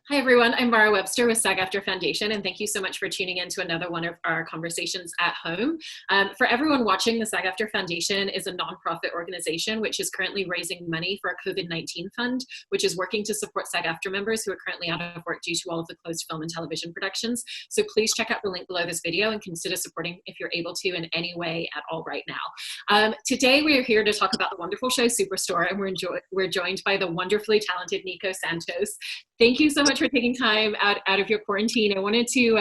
Hi, everyone. I'm Webster with SAG-AFTRA Foundation, and thank you so much for tuning in to another one of our conversations at home. For everyone watching, the SAG-AFTRA Foundation is a nonprofit organization which is currently raising money for a COVID-19 fund, which is working to support SAG-AFTRA members who are currently out of work due to all of the closed film and television productions. So please check out the link below this video and consider supporting if you're able to in any way at all right now. Today, we are here to talk about the wonderful show Superstore, and we're joined by the wonderfully talented Nico Santos. Thank you so much for taking time out of your quarantine. I wanted to,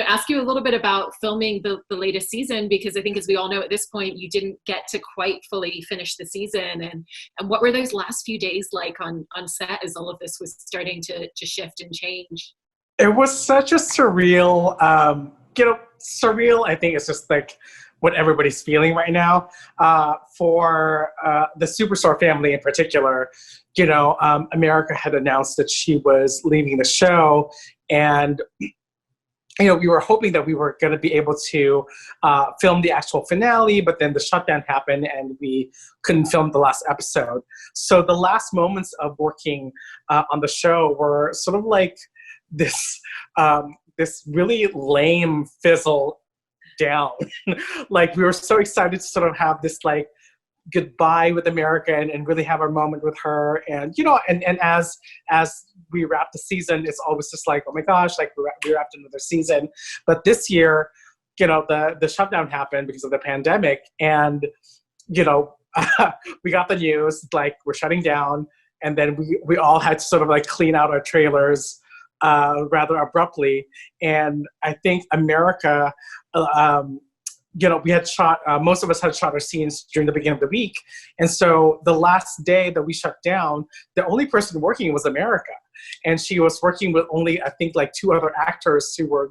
ask you a little bit about filming the latest season, because I think, as we all know at this point, you didn't get to quite fully finish the season. And what were those last few days like on set as all of this was starting to shift and change? It was such a surreal, surreal, I think it's just like what everybody's feeling right now. For the Superstore family in particular, America had announced that she was leaving the show, and we were hoping that we were going to be able to film the actual finale, but then the shutdown happened and we couldn't film the last episode. So the last moments of working on the show were sort of like this really lame fizzle down. Like, we were so excited to sort of have this like goodbye with America and really have our moment with her. And and as we wrap the season, it's always just like, oh my gosh, like we wrapped another season. But this year, the shutdown happened because of the pandemic, and we got the news like we're shutting down, and then we all had to sort of like clean out our trailers rather abruptly. And I think America, we had shot, most of us had shot our scenes during the beginning of the week. And so the last day that we shut down, the only person working was America. And she was working with only, I think, like 2 other actors who were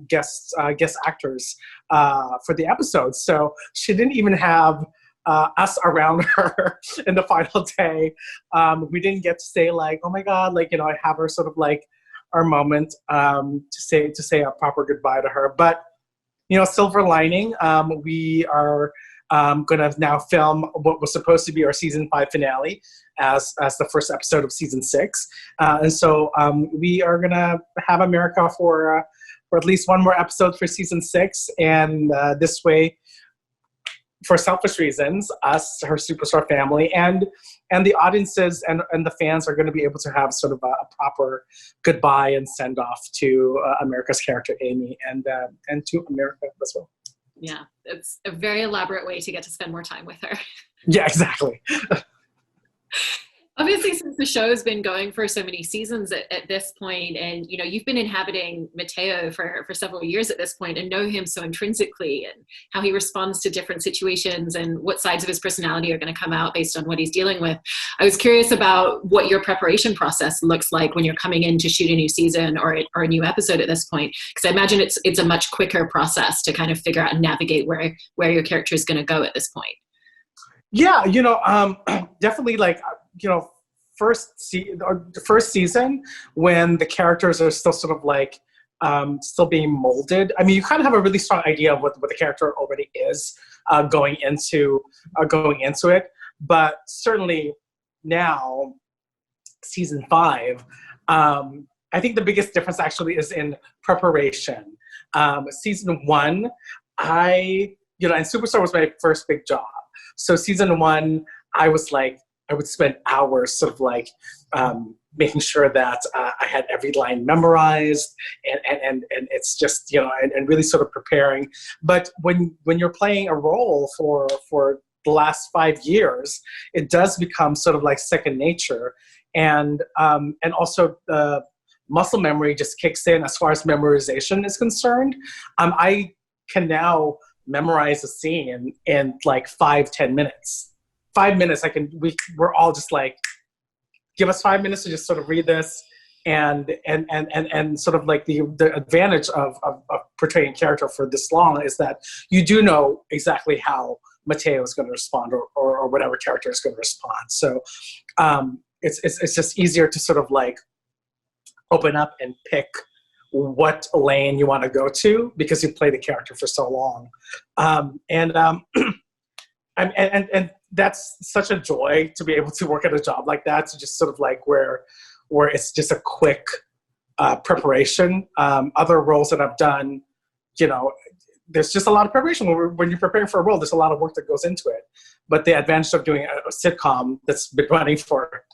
guest actors for the episode. So she didn't even have us around her in the final day. We didn't get to say like, oh my God, like, I have her sort of like our moment to say a proper goodbye to her. But silver lining, we are going to now film what was supposed to be our season 5 finale as the first episode of season 6. And so we are going to have America for at least one more episode for season 6. And this way, for selfish reasons, us, her Superstore family, and the audiences and the fans are going to be able to have sort of a proper goodbye and send off to America's character Amy and to America as well. Yeah, it's a very elaborate way to get to spend more time with her. Yeah, exactly. Obviously, since the show has been going for so many seasons at this point, and you've been inhabiting Mateo for several years at this point, and know him so intrinsically, and how he responds to different situations and what sides of his personality are going to come out based on what he's dealing with. I was curious about what your preparation process looks like when you're coming in to shoot a new season or a new episode at this point, because I imagine it's a much quicker process to kind of figure out and navigate where your character is going to go at this point. Yeah, definitely like. First season, when the characters are still sort of like still being molded. I mean, you kind of have a really strong idea of what the character already is going into it. But certainly now, season 5, I think the biggest difference actually is in preparation. Season 1, and Superstore was my first big job. So season 1, I would spend hours sort of like making sure that I had every line memorized, and it's just, and really sort of preparing. But when you're playing a role for the last 5 years, it does become sort of like second nature. And also the muscle memory just kicks in as far as memorization is concerned. I can now memorize a scene in like 5-10 minutes. 5 minutes, we're all just like, give us 5 minutes to just sort of read this, and sort of like the advantage of portraying character for this long is that you do know exactly how Mateo is going to respond, or whatever character is going to respond. So it's just easier to sort of like open up and pick what lane you want to go to because you play the character for so long. And that's such a joy to be able to work at a job like that, to just sort of like where where it's just a quick preparation. Other roles that I've done, you know, there's just a lot of preparation. When you're preparing for a role, there's a lot of work that goes into it. But the advantage of doing a sitcom that's been running for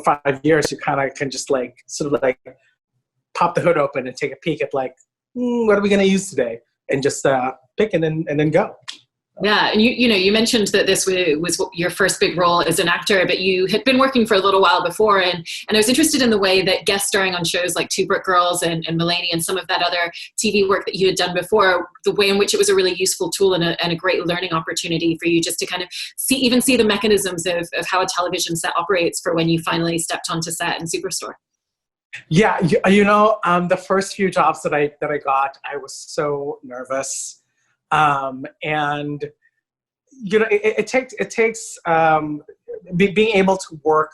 5 years, you kind of can just like sort of like pop the hood open and take a peek at like, what are we going to use today? And just pick and then go. Yeah, and you mentioned that this was your first big role as an actor, but you had been working for a little while before, and I was interested in the way that guest starring on shows like Two Brick Girls and Mulaney and some of that other TV work that you had done before, the way in which it was a really useful tool and a great learning opportunity for you just to kind of see the mechanisms of how a television set operates for when you finally stepped onto set in Superstore. Yeah, the first few jobs that I got, I was so nervous. And it takes being able to work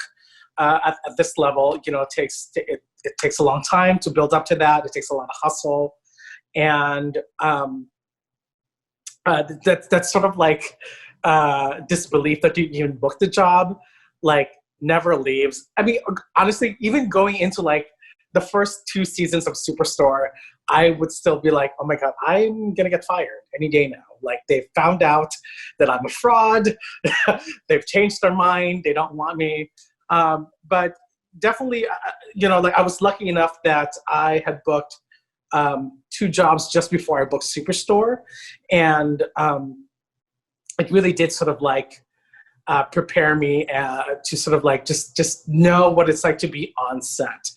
at this level. It takes a long time to build up to that. It takes a lot of hustle, and that's sort of like disbelief that you even booked the job, like never leaves. I mean, honestly, even going into like the first 2 seasons of Superstore, I would still be like, oh my God, I'm going to get fired any day now. Like, they've found out that I'm a fraud. They've changed their mind. They don't want me. But definitely, like I was lucky enough that I had booked 2 jobs just before I booked Superstore. And it really did sort of like prepare me to sort of like just know what it's like to be on set.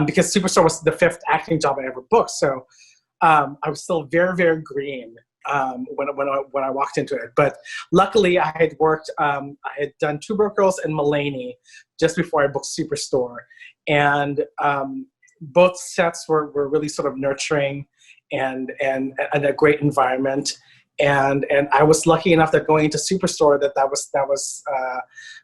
Because Superstore was the 5th acting job I ever booked. So I was still very, very green when I walked into it. But luckily I had worked, I had done Two Broke Girls and Mulaney just before I booked Superstore. And both sets were really sort of nurturing and a great environment. And I was lucky enough that going into Superstore that was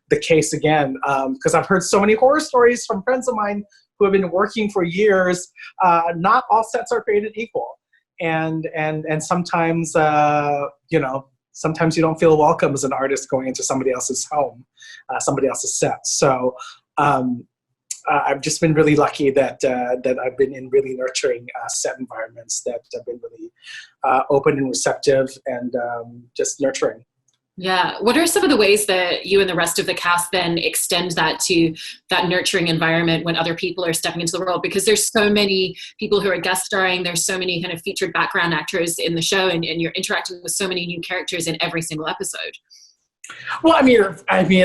the case again. Because I've heard so many horror stories from friends of mine who have been working for years. Not all sets are created equal, and sometimes sometimes you don't feel welcome as an artist going into somebody else's home, somebody else's set. So I've just been really lucky that I've been in really nurturing set environments that have been really open and receptive and just nurturing. Yeah. What are some of the ways that you and the rest of the cast then extend that to that nurturing environment when other people are stepping into the role? Because there's so many people who are guest starring, there's so many kind of featured background actors in the show, and you're interacting with so many new characters in every single episode. Well, I mean,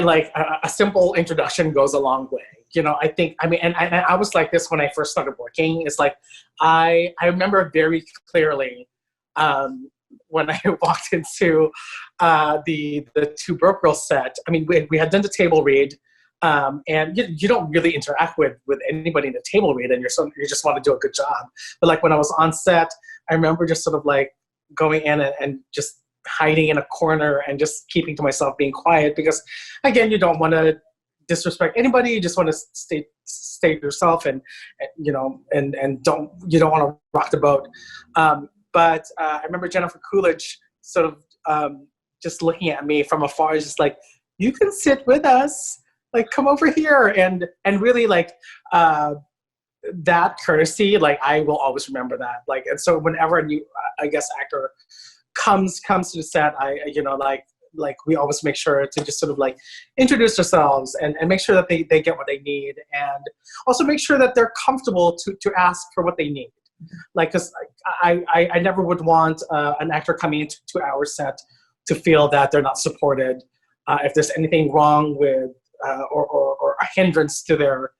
like a simple introduction goes a long way. I think, and I was like this when I first started working. It's like, I remember very clearly when I walked into the Two Broke Girls set. I mean, we had done the table read, and you don't really interact with anybody in the table read, and you just want to do a good job. But like when I was on set, I remember just sort of like going in and just hiding in a corner and just keeping to myself, being quiet, because again, you don't want to disrespect anybody. You just want to stay yourself and you don't want to rock the boat. But I remember Jennifer Coolidge sort of just looking at me from afar, just like, you can sit with us, like, come over here, and really like that courtesy, like I will always remember that. Like, and so whenever a new actor comes to the set, like we always make sure to just sort of like introduce ourselves and make sure that they get what they need, and also make sure that they're comfortable to ask for what they need. Like, because I never would want an actor coming into our set to feel that they're not supported. If there's anything wrong with or a hindrance to their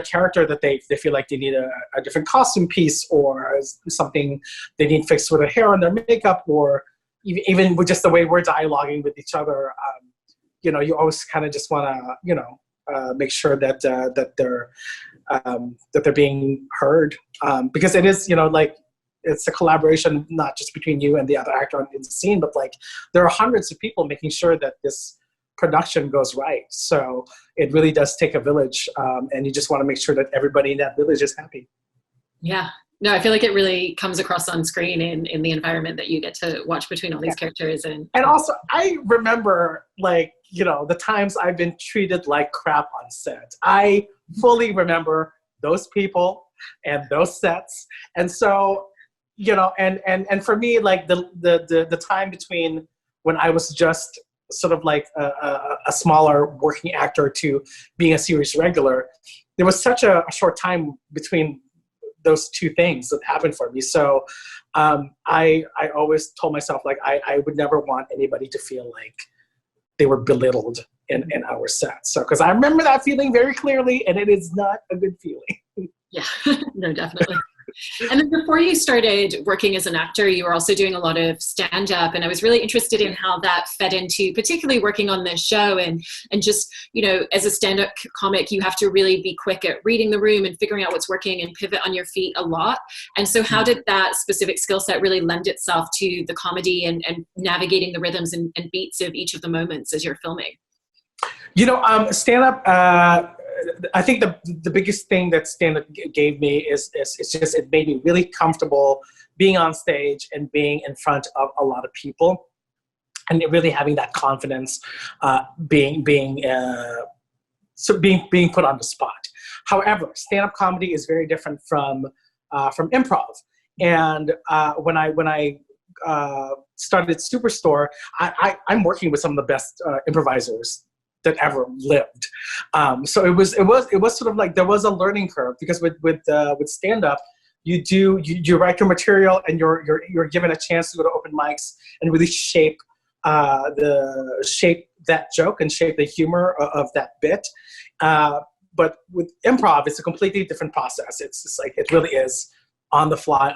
character, that they feel like they need a different costume piece, or something they need fixed with their hair and their makeup, or even with just the way we're dialoguing with each other, you always kind of just want to, make sure that they're being heard, because it is, like, it's a collaboration not just between you and the other actor in the scene, but like there are hundreds of people making sure that this production goes right. So it really does take a village, and you just want to make sure that everybody in that village is happy. Yeah. No, I feel like it really comes across on screen in the environment that you get to watch between all these characters. And also, I remember, like, you know, the times I've been treated like crap on set. I fully remember those people and those sets. And so, you know, and for me, like, the time between when I was just sort of like a smaller working actor to being a series regular, there was such a short time between those two things that happened for me. So I always told myself, like, I would never want anybody to feel like they were belittled in our set. So, because I remember that feeling very clearly, and it is not a good feeling. Yeah, no, definitely. And then before you started working as an actor, you were also doing a lot of stand-up, and I was really interested in how that fed into particularly working on this show. And just, you know, as a stand-up comic, you have to really be quick at reading the room and figuring out what's working and pivot on your feet a lot. And so how did that specific skill set really lend itself to the comedy and navigating the rhythms and beats of each of the moments as you're filming? You know, stand-up, I think the biggest thing that stand-up gave me is just, it made me really comfortable being on stage and being in front of a lot of people, and really having that confidence, being put on the spot. However, stand-up comedy is very different from improv. And when I started Superstore, I'm working with some of the best improvisers that ever lived. So it was sort of like, there was a learning curve, because with stand up, you write your material, and you're given a chance to go to open mics and really shape that joke and shape the humor of that bit. But with improv, it's a completely different process. It's just like, it really is on the fly.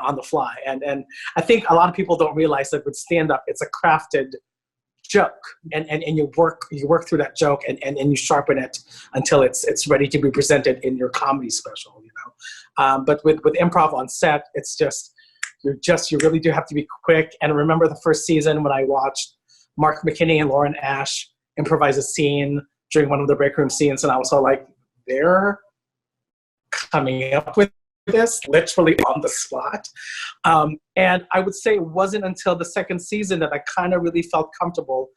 And I think a lot of people don't realize that with stand up, it's a crafted joke, and you work through that joke, and you sharpen it until it's ready to be presented in your comedy special, you know. But with improv on set, it's just you really do have to be quick. And remember the first season when I watched Mark McKinney and Lauren Ash improvise a scene during one of the break room scenes, and I was all like, they're coming up with this literally on the spot. And I would say it wasn't until the second season that I kind of really felt comfortable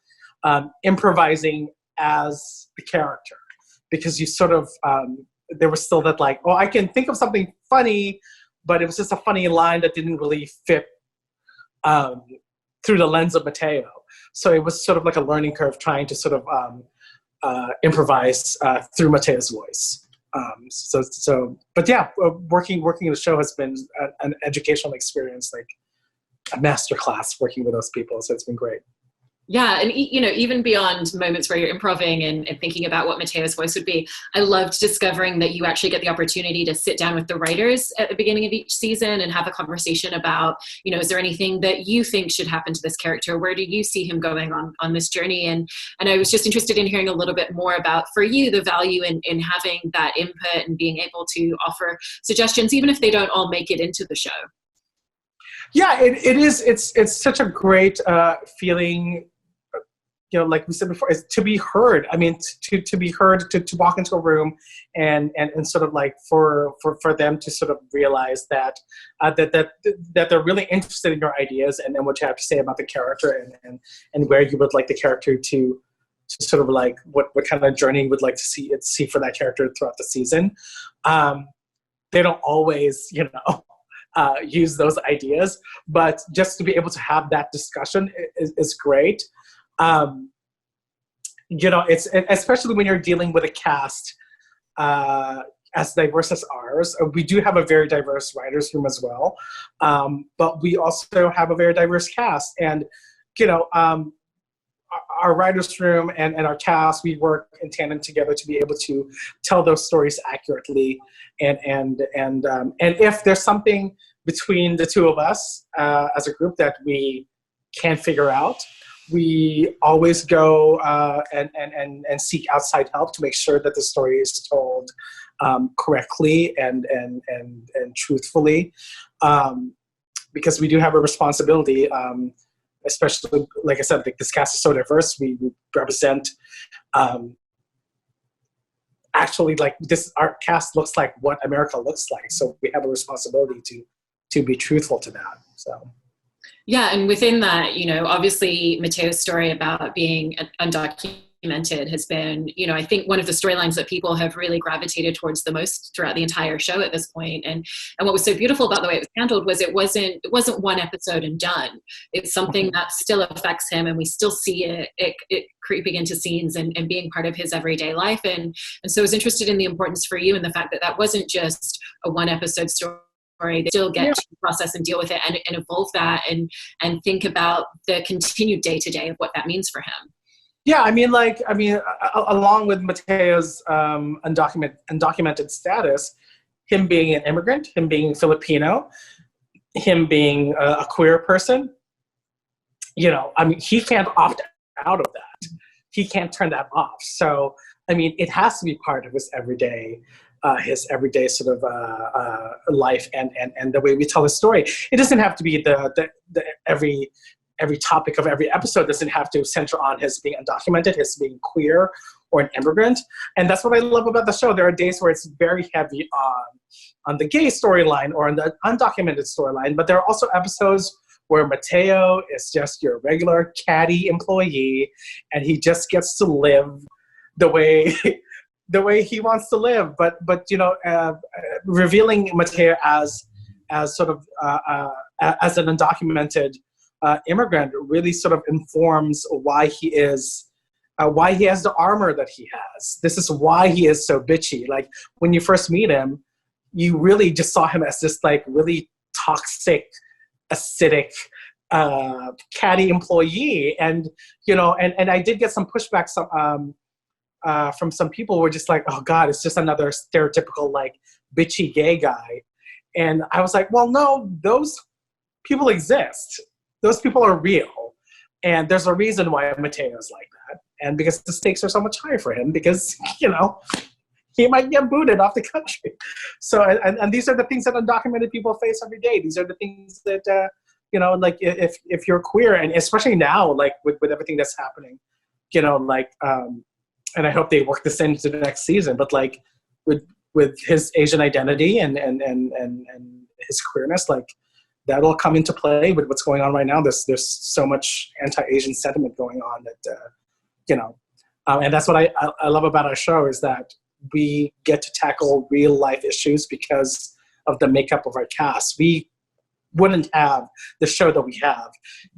improvising as the character, because you sort of, there was still that, like, oh, I can think of something funny, but it was just a funny line that didn't really fit through the lens of Mateo. So it was sort of like a learning curve, trying to sort of improvise through Mateo's voice. But yeah, working in the show has been an educational experience, like a masterclass working with those people. So it's been great. Yeah, and you know, even beyond moments where you're improvising and thinking about what Mateo's voice would be, I loved discovering that you actually get the opportunity to sit down with the writers at the beginning of each season and have a conversation about, you know, is there anything that you think should happen to this character? Where do you see him going on this journey? And I was just interested in hearing a little bit more about, for you, the value in having that input and being able to offer suggestions, even if they don't all make it into the show. Yeah, it is. It's such a great feeling. You know, like we said before, is to be heard. I mean, to be heard, to walk into a room and sort of like for them to sort of realize that that they're really interested in your ideas and what you have to say about the character and where you would like the character to sort of like what kind of journey you would like to see for that character throughout the season. They don't always, you know, use those ideas, but just to be able to have that discussion is great. You know, it's especially when you're dealing with a cast as diverse as ours. We do have a very diverse writers' room as well, but we also have a very diverse cast. And you know, our writers' room and our cast, we work in tandem together to be able to tell those stories accurately. And if there's something between the two of us as a group that we can't figure out, we always go and seek outside help to make sure that the story is told correctly and truthfully, because we do have a responsibility, especially, like I said, like this cast is so diverse. We represent actually, like, this, our cast looks like what America looks like, so we have a responsibility to to be truthful to that. So. Yeah, and within that, you know, obviously Mateo's story about being undocumented has been, you know, I think one of the storylines that people have really gravitated towards the most throughout the entire show at this point. And what was so beautiful about the way it was handled was it wasn't one episode and done. It's something that still affects him, and we still see it creeping into scenes and being part of his everyday life. And so I was interested in the importance for you and the fact that that wasn't just a one episode story. They still get to process and deal with it and evolve that and think about the continued day-to-day of what that means for him. Yeah, along with Mateo's undocumented status, him being an immigrant, him being Filipino, him being a queer person, you know, I mean, he can't opt out of that. He can't turn that off. So, I mean, it has to be part of his everyday sort of life and the way we tell the story. It doesn't have to be the every topic of every episode doesn't have to center on his being undocumented, his being queer or an immigrant. And that's what I love about the show. There are days where it's very heavy on the gay storyline or on the undocumented storyline, but there are also episodes where Mateo is just your regular catty employee and he just gets to live the way he wants to live, but you know, revealing Mateo as sort of as an undocumented immigrant really sort of informs why he has the armor that he has. This is why he is so bitchy. Like when you first meet him, you really just saw him as this like really toxic, acidic, catty employee, and you know, and I did get some pushback from some people who were just like, oh God, it's just another stereotypical like bitchy gay guy. And I was like, well, no, those people exist. Those people are real. And there's a reason why Mateo's like that. And because the stakes are so much higher for him because, you know, he might get booted off the country. So, and these are the things that undocumented people face every day. These are the things that, you know, like if you're queer, and especially now, like with everything that's happening, you know, like, and I hope they work this into the next season, but like with his Asian identity and his queerness, like that'll come into play with what's going on right now. There's so much anti-Asian sentiment going on that, you know, and that's what I love about our show is that we get to tackle real life issues because of the makeup of our cast. We wouldn't have the show that we have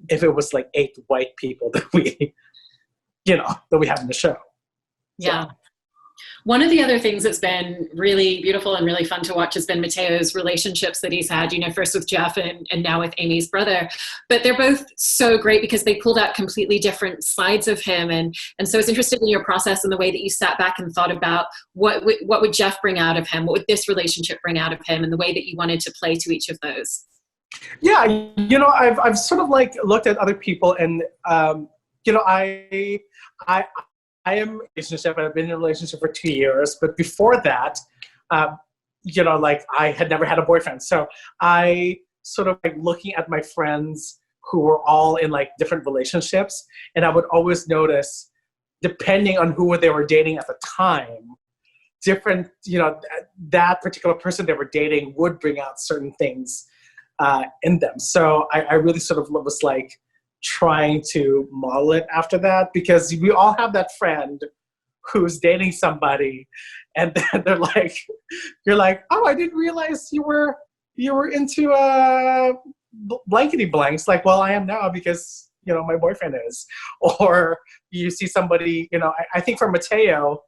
if it was like 8 white people that we have in the show. Yeah. One of the other things that's been really beautiful and really fun to watch has been Mateo's relationships that he's had, you know, first with Jeff and now with Amy's brother. But they're both so great because they pulled out completely different sides of him. And so I was interested in your process and the way that you sat back and thought about what would Jeff bring out of him? What would this relationship bring out of him? And the way that you wanted to play to each of those. Yeah, you know, I've sort of like looked at other people and, you know, I am in a relationship, and I've been in a relationship for 2 years. But before that, you know, like I had never had a boyfriend. So I sort of like looking at my friends who were all in like different relationships. And I would always notice, depending on who they were dating at the time, different, you know, that particular person they were dating would bring out certain things in them. So I really sort of was like, trying to model it after that, because we all have that friend who's dating somebody and then they're like, you're like, oh, I didn't realize you were into blankety blanks. Like, well, I am now because, you know, my boyfriend is. Or you see somebody, you know, I think for Mateo,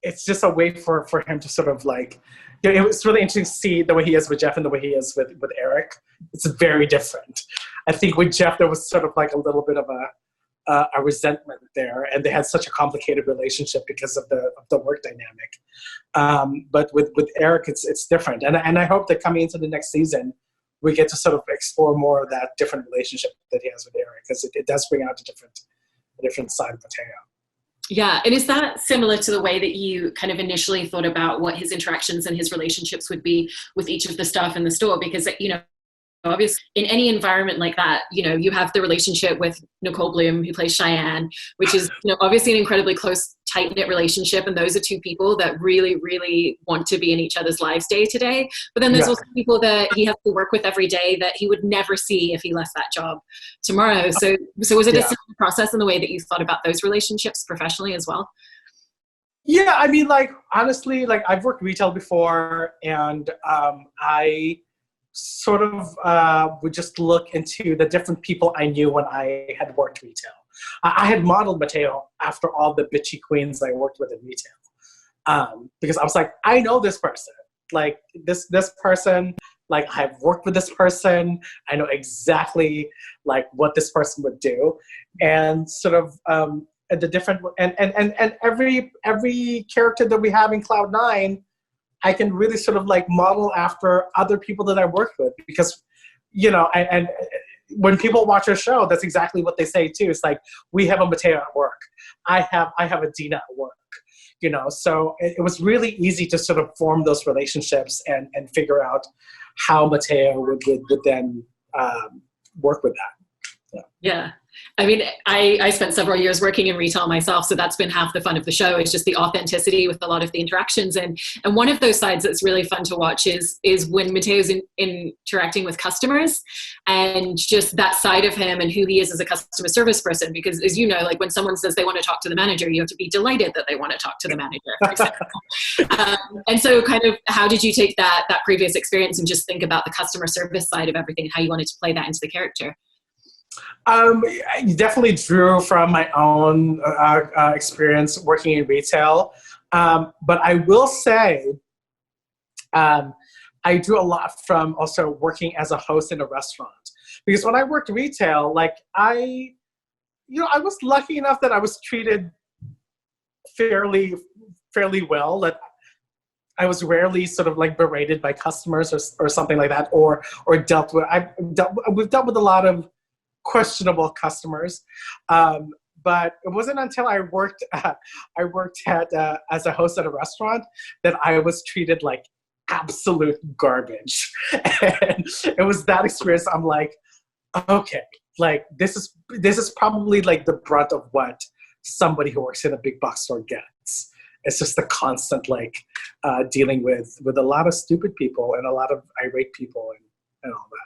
it's just a way for him to sort of like, you know, it was really interesting to see the way he is with Jeff and the way he is with Eric. It's very different. I think with Jeff, there was sort of like a little bit of a resentment there, and they had such a complicated relationship because of the work dynamic. But with Eric, it's different. And I hope that coming into the next season, we get to sort of explore more of that different relationship that he has with Eric, because it does bring out a different side of Mateo. Yeah. And is that similar to the way that you kind of initially thought about what his interactions and his relationships would be with each of the staff in the store? Because, you know, obviously in any environment like that, you have the relationship with Nicole Bloom, who plays Cheyenne, which is, obviously an incredibly close, tight-knit relationship. And those are two people that really, really want to be in each other's lives day to day. But then there's also people that he has to work with every day that he would never see if he left that job tomorrow. So was it a similar process in the way that you thought about those relationships professionally as well? Yeah, I mean, like, honestly, like, I've worked retail before, and I sort of would just look into the different people I knew when I had worked retail. I had modeled Mateo after all the bitchy queens I worked with in retail, because I was like, I know this person. Like, this person, like, I've worked with this person. I know exactly, like, what this person would do. And sort of the different, and every character that we have in Cloud9, I can really sort of like model after other people that I worked with, because, and when people watch our show, that's exactly what they say too. It's like, we have a Mateo at work. I have a Dina at work, so it was really easy to sort of form those relationships and figure out how Mateo would then work with that. Yeah. I mean, I spent several years working in retail myself, so that's been half the fun of the show, is just the authenticity with a lot of the interactions. And one of those sides that's really fun to watch is when Mateo's interacting with customers, and just that side of him and who he is as a customer service person. Because, as you know, like, when someone says they want to talk to the manager, you have to be delighted that they want to talk to the manager. And so kind of, how did you take that previous experience and just think about the customer service side of everything and how you wanted to play that into the character? I definitely drew from my own experience working in retail. But I will say, I drew a lot from also working as a host in a restaurant. Because when I worked retail, like, I was lucky enough that I was treated fairly well. That I was rarely sort of like berated by customers or something like that, or dealt with. We've dealt with a lot of questionable customers, but it wasn't until I worked at as a host at a restaurant that I was treated like absolute garbage. And it was that experience. I'm like, okay, like, this is probably like the brunt of what somebody who works in a big box store gets. It's just the constant, like, dealing with a lot of stupid people and a lot of irate people and all that.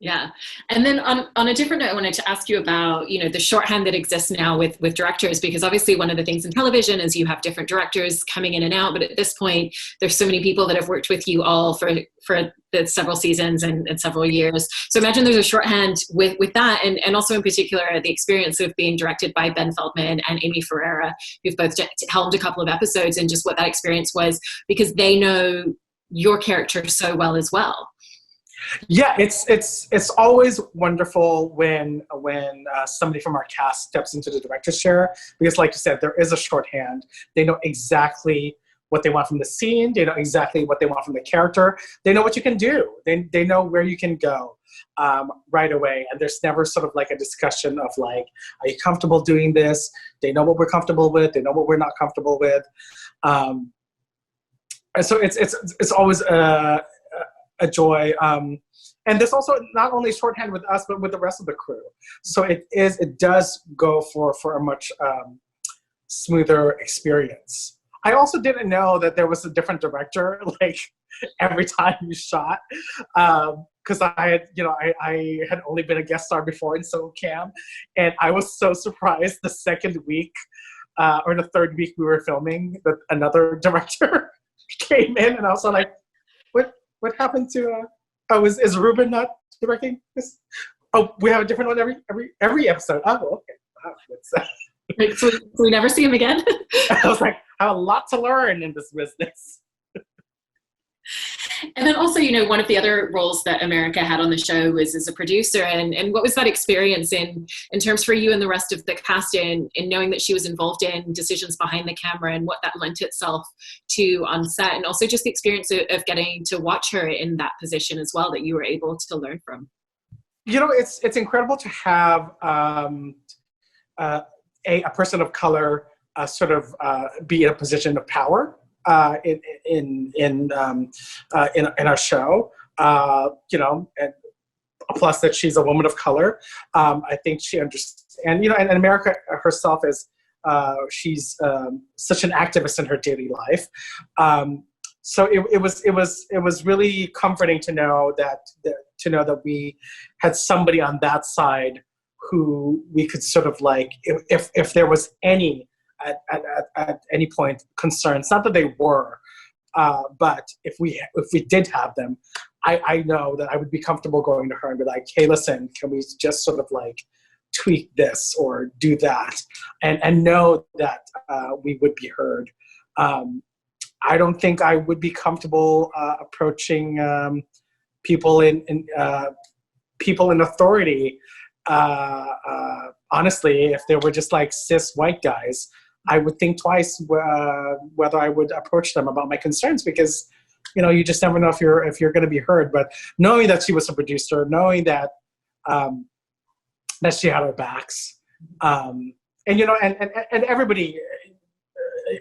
Yeah. And then on a different note, I wanted to ask you about, the shorthand that exists now with directors, because obviously one of the things in television is you have different directors coming in and out. But at this point, there's so many people that have worked with you all for the several seasons and several years. So imagine there's a shorthand with that. And also in particular, the experience of being directed by Ben Feldman and Amy Ferreira, who've both helmed a couple of episodes, and just what that experience was, because they know your character so well as well. Yeah, it's always wonderful when somebody from our cast steps into the director's chair, because, like you said, there is a shorthand. They know exactly what they want from the scene. They know exactly what they want from the character. They know what you can do. They know where you can go right away. And there's never sort of like a discussion of like, are you comfortable doing this? They know what we're comfortable with. They know what we're not comfortable with. And so it's always a joy. And there's also not only shorthand with us, but with the rest of the crew. So it does go for a much smoother experience. I also didn't know that there was a different director, like, every time you shot. Because I had only been a guest star before in SoCam. And I was so surprised the second week or the third week we were filming that another director came in, and I was like, what happened to is Ruben not directing this? Oh, we have a different one every episode. Oh, okay. So we never see him again? I was like, I have a lot to learn in this business. And then also, one of the other roles that America had on the show was as a producer. And what was that experience in terms for you and the rest of the cast in knowing that she was involved in decisions behind the camera and what that lent itself to on set, and also just the experience of getting to watch her in that position as well that you were able to learn from? It's incredible to have a person of color sort of be in a position of power in our show. you know, and plus that she's a woman of color. I think she understands, and, you know, and America herself is, she's such an activist in her daily life. So it was really comforting to know that we had somebody on that side who we could sort of like, if there was any at any point concerns, not that they were, but if we did have them, I know that I would be comfortable going to her and be like, hey, listen, can we just sort of like tweak this or do that, and know that we would be heard. I don't think I would be comfortable approaching people in authority. Honestly, if they were just like cis white guys, I would think twice whether I would approach them about my concerns, because, you know, you just never know if you're going to be heard. But knowing that she was a producer, knowing that that she had our backs, and, you know, and everybody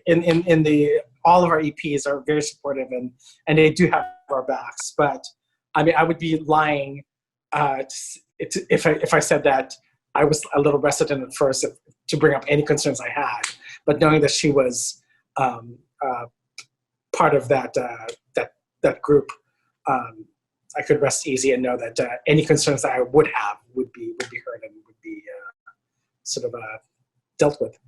in the all of our EPs are very supportive, and they do have our backs. But I mean, I would be lying if I said that I was a little reticent at first to bring up any concerns I had. But knowing that she was part of that group, I could rest easy and know that any concerns that I would have would be heard and would be sort of dealt with.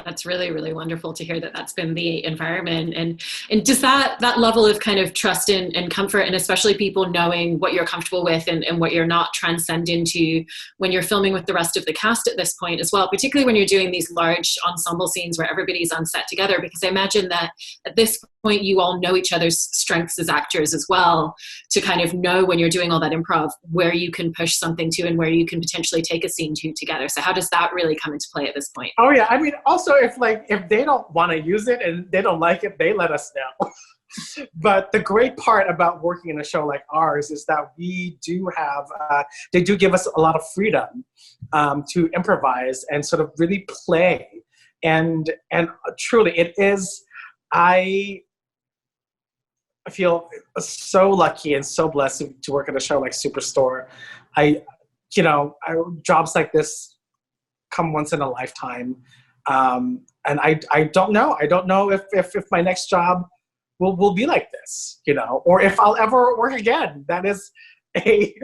That's really, really wonderful to hear that that's been the environment. And just that level of kind of trust and comfort, and especially people knowing what you're comfortable with and what you're not, transcend into when you're filming with the rest of the cast at this point as well, particularly when you're doing these large ensemble scenes where everybody's on set together, because I imagine that at this point you all know each other's strengths as actors as well, to kind of know when you're doing all that improv where you can push something to and where you can potentially take a scene to together. So how does that really come into play at this point? Oh yeah, I mean, also if they don't want to use it and they don't like it, they let us know. But the great part about working in a show like ours is that we do have, they do give us a lot of freedom to improvise and sort of really play. And truly it is, I feel so lucky and so blessed to work at a show like Superstore. Jobs like this come once in a lifetime. And I don't know. I don't know if my next job will be like this, you know, or if I'll ever work again. That is a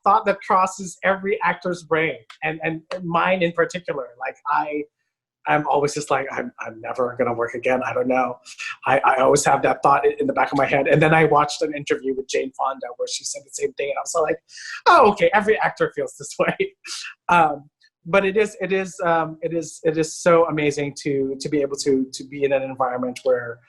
thought that crosses every actor's brain, and mine in particular. Like I'm always just like, I'm never gonna work again. I don't know. I always have that thought in the back of my head. And then I watched an interview with Jane Fonda where she said the same thing, and I was like, oh, okay, every actor feels this way. But it is so amazing to be able to be in an environment where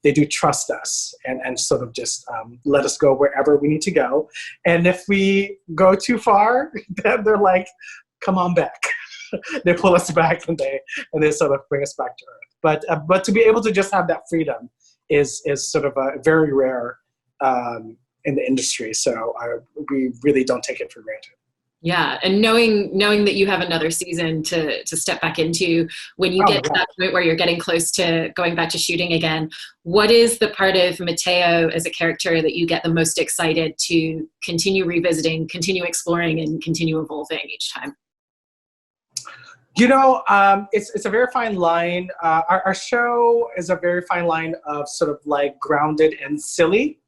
they do trust us and sort of just let us go wherever we need to go. And if we go too far, then they're like, come on back. They pull us back and they sort of bring us back to earth. But to be able to just have that freedom is sort of very rare in the industry. So we really don't take it for granted. Yeah, and knowing that you have another season to step back into, when you get to that point where you're getting close to going back to shooting again, what is the part of Mateo as a character that you get the most excited to continue revisiting, continue exploring, and continue evolving each time? You know, it's a very fine line. Our show is a very fine line of sort of like grounded and silly.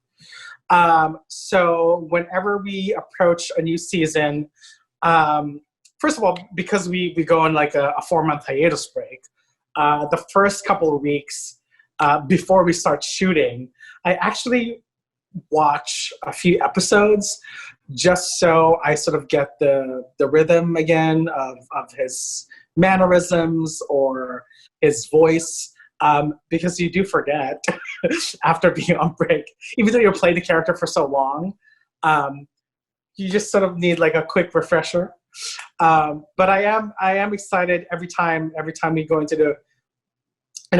So whenever we approach a new season, first of all, because we go on like a 4-month hiatus break, the first couple of weeks before we start shooting, I actually watch a few episodes just so I sort of get the rhythm again of his mannerisms or his voice. Because you do forget after being on break, even though you play the character for so long, you just sort of need like a quick refresher. But I am excited every time we go into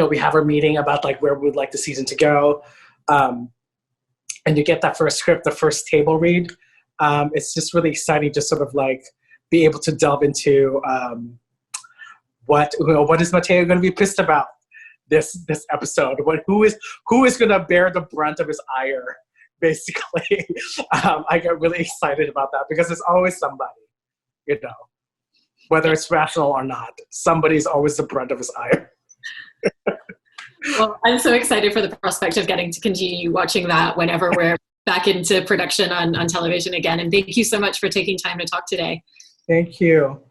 we have our meeting about like where we'd like the season to go. And you get that first script, the first table read. It's just really exciting to sort of like be able to delve into what is Mateo going to be pissed about this episode? Who is going to bear the brunt of his ire basically. I get really excited about that because there's always somebody, you know, whether it's rational or not, somebody's always the brunt of his ire. Well, I'm so excited for the prospect of getting to continue watching that whenever we're back into production on television again. And thank you so much for taking time to talk today. Thank you.